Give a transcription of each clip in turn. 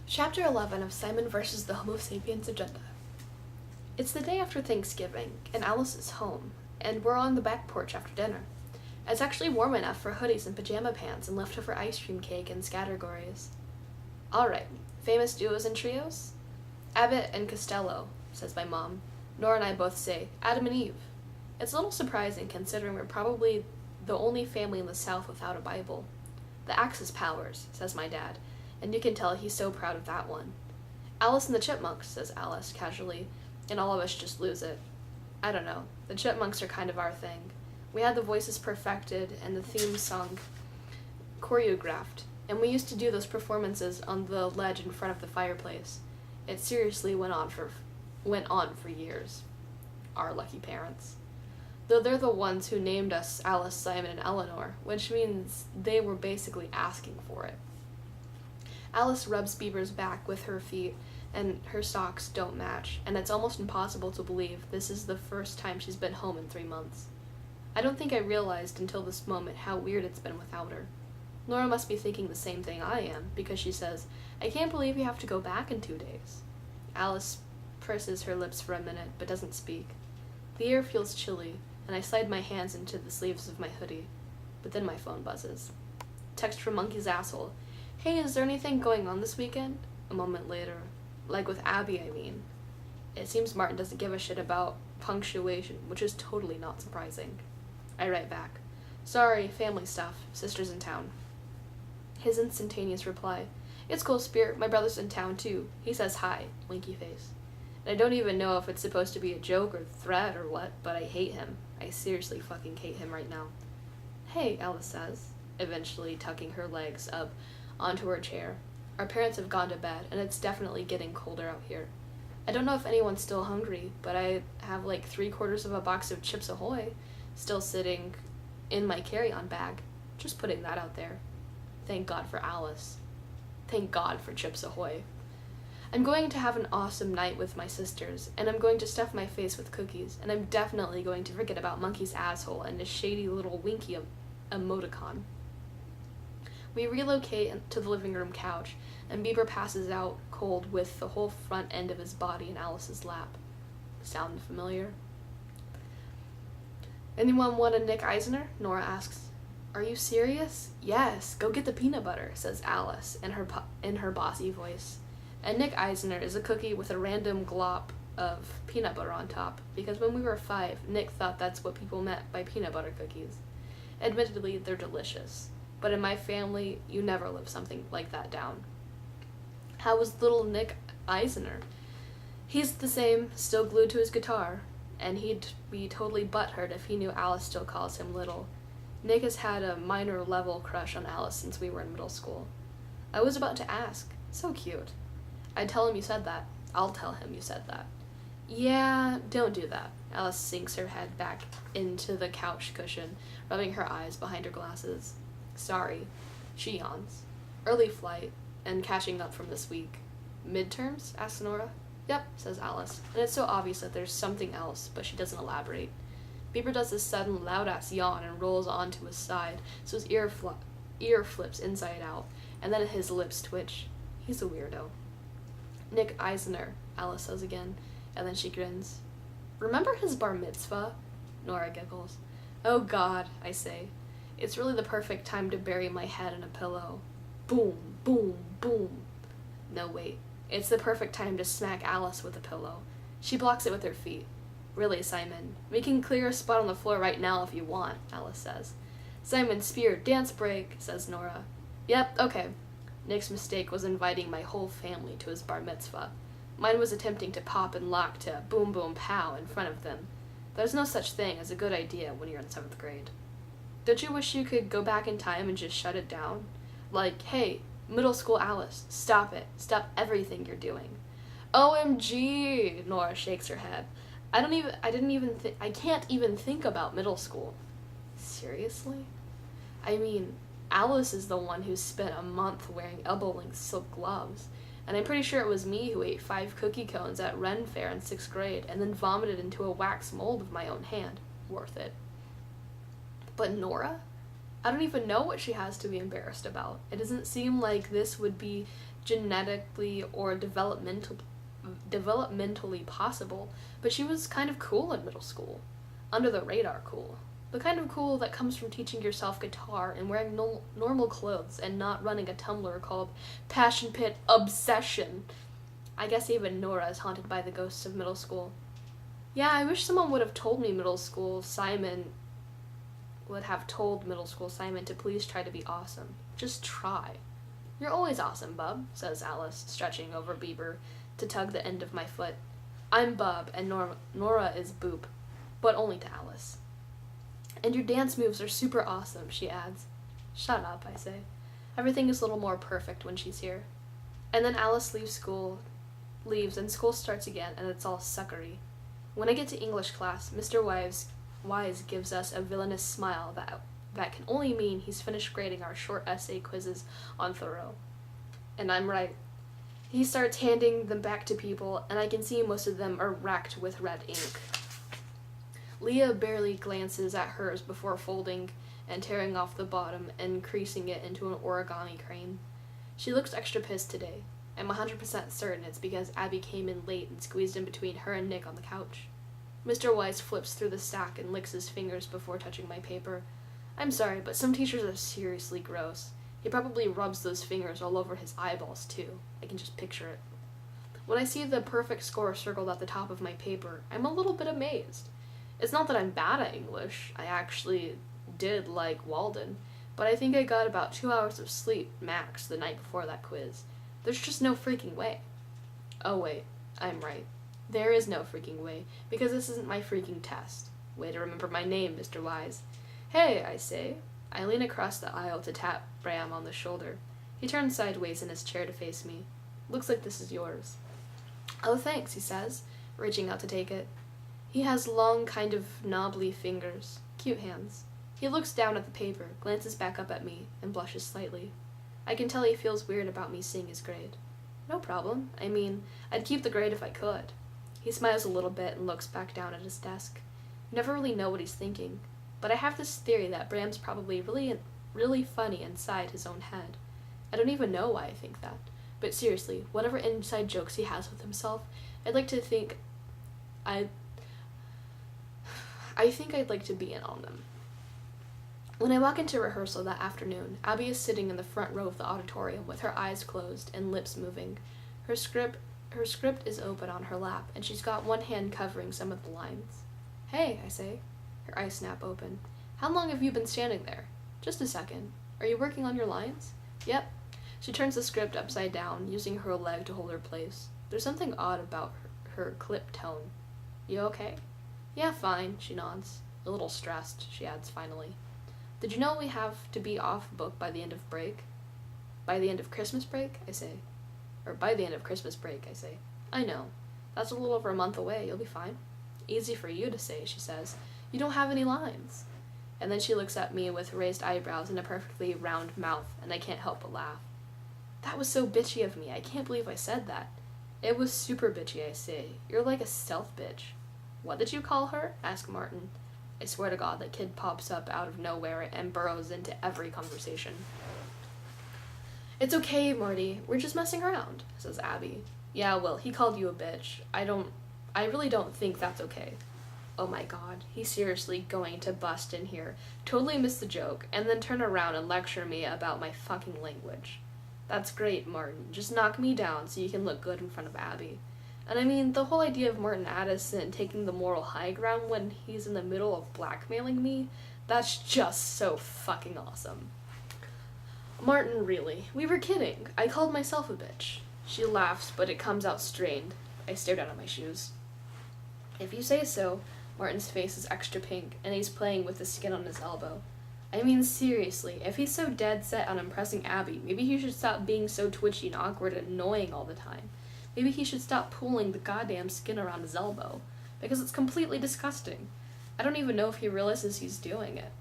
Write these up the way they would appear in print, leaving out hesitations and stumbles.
Chapter 11 of Simon versus the Homo Sapiens Agenda. It's the day after Thanksgiving, and Alice is home, and we're on the back porch after dinner. It's actually warm enough for hoodies and pajama pants and leftover ice cream cake and scattergories. Alright, famous duos and trios? Abbott and Costello, says my mom. Nora and I both say, Adam and Eve. It's a little surprising considering we're probably the only family in the South without a Bible. The Axis powers, says my dad, and you can tell he's so proud of that one. Alice and the Chipmunks, says Alice casually, and all of us just lose it. I don't know, the Chipmunks are kind of our thing. We had the voices perfected and the theme song choreographed, and we used to do those performances on the ledge in front of the fireplace. It seriously went on for years. Our lucky parents. Though they're the ones who named us Alice, Simon, and Eleanor, which means they were basically asking for it. Alice rubs Bieber's back with her feet, and her socks don't match, and it's almost impossible to believe this is the first time she's been home in 3 months. I don't think I realized until this moment how weird it's been without her. Nora must be thinking the same thing I am, because she says, I can't believe you have to go back in 2 days. Alice purses her lips for a minute, but doesn't speak. The air feels chilly, and I slide my hands into the sleeves of my hoodie, but then my phone buzzes. Text from Monkey's asshole. Hey, is there anything going on this weekend? A moment later. Like with Abby, I mean. It seems Martin doesn't give a shit about punctuation, which is totally not surprising. I write back. Sorry, family stuff. Sister's in town. His instantaneous reply. It's cool, Spirit. My brother's in town, too. He says hi. Winky face. And I don't even know if it's supposed to be a joke or threat or what, but I hate him. I seriously fucking hate him right now. Hey, Alice says, eventually tucking her legs up onto her chair. Our parents have gone to bed, and it's definitely getting colder out here. I don't know if anyone's still hungry, but I have like 3/4 of a box of Chips Ahoy still sitting in my carry-on bag. Just putting that out there. Thank God for Alice. Thank God for Chips Ahoy. I'm going to have an awesome night with my sisters, and I'm going to stuff my face with cookies, and I'm definitely going to forget about Monkey's asshole and his shady little winky emoticon. We relocate to the living room couch, and Bieber passes out cold with the whole front end of his body in Alice's lap. Sound familiar? Anyone want a Nick Eisner? Nora asks. Are you serious? Yes, go get the peanut butter, says Alice in her bossy voice. And Nick Eisner is a cookie with a random glop of peanut butter on top, because when we were 5, Nick thought that's what people meant by peanut butter cookies. Admittedly, they're delicious. But in my family, you never live something like that down. How was little Nick Eisner? He's the same, still glued to his guitar, and he'd be totally butthurt if he knew Alice still calls him little. Nick has had a minor level crush on Alice since we were in middle school. I was about to ask. So cute. I'd tell him you said that. I'll tell him you said that. Yeah, don't do that. Alice sinks her head back into the couch cushion, rubbing her eyes behind her glasses. Sorry. She yawns. Early flight, and catching up from this week. Midterms? Asks Nora. Yep, says Alice, and it's so obvious that there's something else, but she doesn't elaborate. Bieber does this sudden loud-ass yawn and rolls onto his side, so his ear flips inside out, and then his lips twitch. He's a weirdo. Nick Eisner, Alice says again, and then she grins. Remember his bar mitzvah? Nora giggles. Oh God, I say. It's really the perfect time to bury my head in a pillow. Boom, boom, boom. No, wait. It's the perfect time to smack Alice with a pillow. She blocks it with her feet. Really, Simon. We can clear a spot on the floor right now if you want, Alice says. Simon, Spear, dance break, says Nora. Yep, okay. Nick's mistake was inviting my whole family to his bar mitzvah. Mine was attempting to pop and lock to boom boom pow in front of them. There's no such thing as a good idea when you're in 7th grade. Don't you wish you could go back in time and just shut it down? Like, hey, middle school Alice, stop it. Stop everything you're doing. OMG, Nora shakes her head. I can't even think about middle school. Seriously? I mean, Alice is the one who spent a month wearing elbow-length silk gloves, and I'm pretty sure it was me who ate 5 cookie cones at Ren Fair in 6th grade and then vomited into a wax mold of my own hand. Worth it. But Nora? I don't even know what she has to be embarrassed about. It doesn't seem like this would be genetically or developmentally possible, but she was kind of cool in middle school. Under the radar cool. The kind of cool that comes from teaching yourself guitar and wearing normal clothes and not running a Tumblr called Passion Pit Obsession. I guess even Nora is haunted by the ghosts of middle school. Yeah, I wish someone would have told middle school Simon to please try to be awesome. Just try. You're always awesome, bub, says Alice, stretching over Bieber to tug the end of my foot. I'm Bub, and Nora is Boop, but only to Alice. And your dance moves are super awesome, she adds. Shut up, I say. Everything is a little more perfect when she's here. And then Alice leaves and school starts again, and it's all suckery. When I get to English class, Mr. Wise gives us a villainous smile that can only mean he's finished grading our short essay quizzes on Thoreau. And I'm right. He starts handing them back to people, and I can see most of them are racked with red ink. Leah barely glances at hers before folding and tearing off the bottom and creasing it into an origami crane. She looks extra pissed today. I'm 100% certain it's because Abby came in late and squeezed in between her and Nick on the couch. Mr. Wise flips through the stack and licks his fingers before touching my paper. I'm sorry, but some teachers are seriously gross. He probably rubs those fingers all over his eyeballs, too. I can just picture it. When I see the perfect score circled at the top of my paper, I'm a little bit amazed. It's not that I'm bad at English. I actually did like Walden, but I think I got about 2 hours of sleep, max, the night before that quiz. There's just no freaking way. Oh wait, I'm right. There is no freaking way, because this isn't my freaking test. Way to remember my name, Mr. Wise. Hey, I say. I lean across the aisle to tap Bram on the shoulder. He turns sideways in his chair to face me. Looks like this is yours. Oh, thanks, he says, reaching out to take it. He has long, kind of knobbly fingers. Cute hands. He looks down at the paper, glances back up at me, and blushes slightly. I can tell he feels weird about me seeing his grade. No problem. I mean, I'd keep the grade if I could. He smiles a little bit and looks back down at his desk. You never really know what he's thinking, but I have this theory that Bram's probably really funny inside his own head. I don't even know why I think that. But seriously, whatever inside jokes he has with himself, I'd like to think I think I'd like to be in on them. When I walk into rehearsal that afternoon, Abby is sitting in the front row of the auditorium with her eyes closed and lips moving. Her script is open on her lap, and she's got one hand covering some of the lines. Hey, I say. Her eyes snap open. How long have you been standing there? Just a second. Are you working on your lines? Yep. She turns the script upside down, using her leg to hold her place. There's something odd about her clipped tone. You okay? Yeah, fine, she nods. A little stressed, she adds finally. Did you know we have to be off book by the end of break? By the end of Christmas break, I say. Or by the end of Christmas break, I say. I know. That's a little over a month away, you'll be fine. Easy for you to say, she says. You don't have any lines. And then she looks at me with raised eyebrows and a perfectly round mouth, and I can't help but laugh. That was so bitchy of me, I can't believe I said that. It was super bitchy, I say. You're like a stealth bitch. What did you call her? Asked Martin. I swear to God, that kid pops up out of nowhere and burrows into every conversation. It's okay, Marty. We're just messing around, says Abby. Yeah, well, he called you a bitch. I really don't think that's okay. Oh my God, he's seriously going to bust in here, totally miss the joke, and then turn around and lecture me about my fucking language. That's great, Martin. Just knock me down so you can look good in front of Abby. And I mean, the whole idea of Martin Addison taking the moral high ground when he's in the middle of blackmailing me, that's just so fucking awesome. Martin, really. We were kidding. I called myself a bitch. She laughs, but it comes out strained. I stare down at my shoes. If you say so. Martin's face is extra pink, and he's playing with the skin on his elbow. I mean, seriously, if he's so dead set on impressing Abby, maybe he should stop being so twitchy and awkward and annoying all the time. Maybe he should stop pulling the goddamn skin around his elbow, because it's completely disgusting. I don't even know if he realizes he's doing it.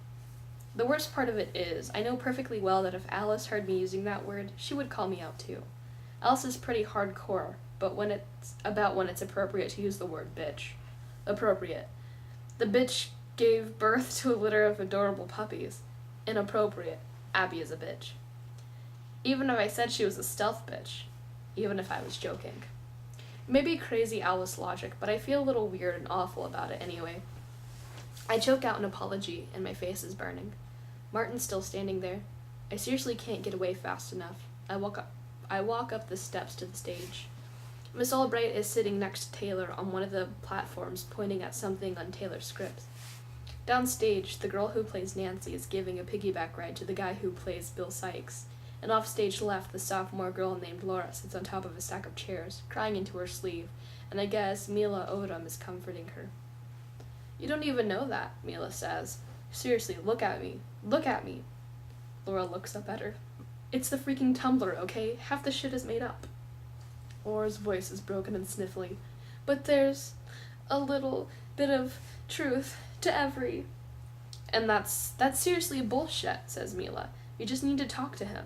The worst part of it is, I know perfectly well that if Alice heard me using that word, she would call me out too. Alice is pretty hardcore, but when it's appropriate to use the word bitch. Appropriate. The bitch gave birth to a litter of adorable puppies. Inappropriate. Abby is a bitch. Even if I said she was a stealth bitch. Even if I was joking. Maybe crazy Alice logic, but I feel a little weird and awful about it anyway. I choke out an apology, and my face is burning. Martin's still standing there. I seriously can't get away fast enough. I walk up the steps to the stage. Miss Albright is sitting next to Taylor on one of the platforms, pointing at something on Taylor's script. Downstage, the girl who plays Nancy is giving a piggyback ride to the guy who plays Bill Sykes, and off stage left, the sophomore girl named Laura sits on top of a stack of chairs, crying into her sleeve, and I guess Mila Odom is comforting her. "You don't even know that," Mila says. "Seriously, look at me. Look at me." Laura looks up at her. "It's the freaking Tumblr, okay? Half the shit is made up." Laura's voice is broken and sniffly. "But there's a little bit of truth to every..." "And that's seriously bullshit," says Mila. "You just need to talk to him."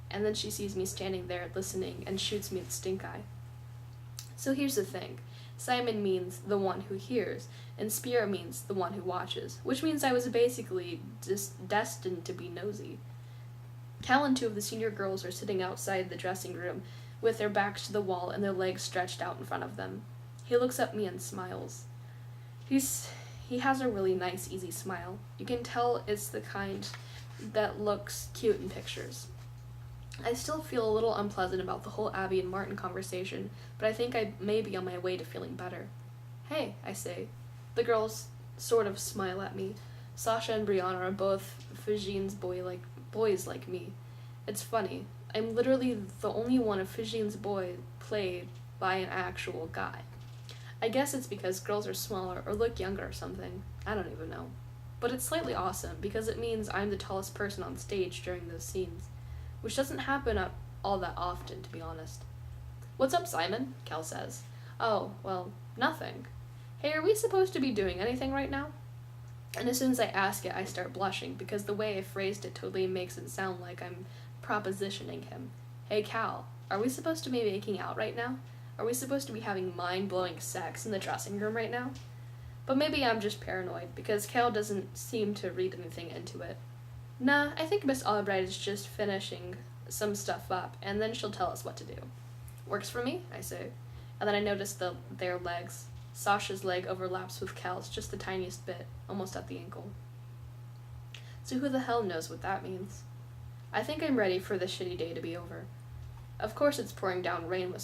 And then she sees me standing there listening and shoots me the stink eye. So here's the thing. Simon means the one who hears, and Spira means the one who watches, which means I was basically just destined to be nosy. Cal and two of the senior girls are sitting outside the dressing room with their backs to the wall and their legs stretched out in front of them. He looks at me and smiles. He has a really nice, easy smile. You can tell it's the kind that looks cute in pictures. I still feel a little unpleasant about the whole Abby and Martin conversation, but I think I may be on my way to feeling better. "Hey," I say. The girls sort of smile at me. Sasha and Brianna are both Fijine's boys like me. It's funny. I'm literally the only one of Fijine's boys played by an actual guy. I guess it's because girls are smaller or look younger or something. I don't even know. But it's slightly awesome because it means I'm the tallest person on stage during those scenes, which doesn't happen all that often, to be honest. "What's up, Simon?" Cal says. "Oh, well, nothing. Hey, are we supposed to be doing anything right now?" And as soon as I ask it, I start blushing because the way I phrased it totally makes it sound like I'm propositioning him. "Hey, Cal, are we supposed to be making out right now? Are we supposed to be having mind-blowing sex in the dressing room right now?" But maybe I'm just paranoid because Cal doesn't seem to read anything into it. "Nah, I think Miss Albright is just finishing some stuff up, and then she'll tell us what to do." "Works for me," I say. And then I notice their legs. Sasha's leg overlaps with Cal's just the tiniest bit, almost at the ankle. So who the hell knows what that means? I think I'm ready for this shitty day to be over. Of course it's pouring down rain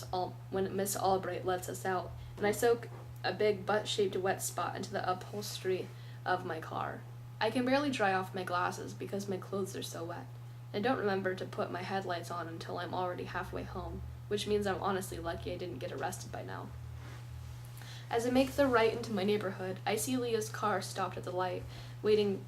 when Miss Albright lets us out, and I soak a big butt-shaped wet spot into the upholstery of my car. I can barely dry off my glasses because my clothes are so wet. I don't remember to put my headlights on until I'm already halfway home, which means I'm honestly lucky I didn't get arrested by now. As I make the right into my neighborhood, I see Leah's car stopped at the light, waiting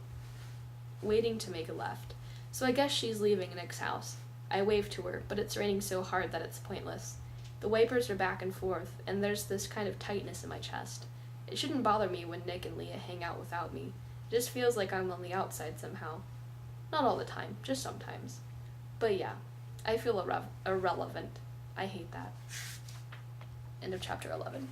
to make a left. So I guess she's leaving Nick's house. I wave to her, but it's raining so hard that it's pointless. The wipers are back and forth, and there's this kind of tightness in my chest. It shouldn't bother me when Nick and Leah hang out without me. It just feels like I'm on the outside somehow. Not all the time, just sometimes. But yeah, I feel irrelevant. I hate that. End of chapter 11.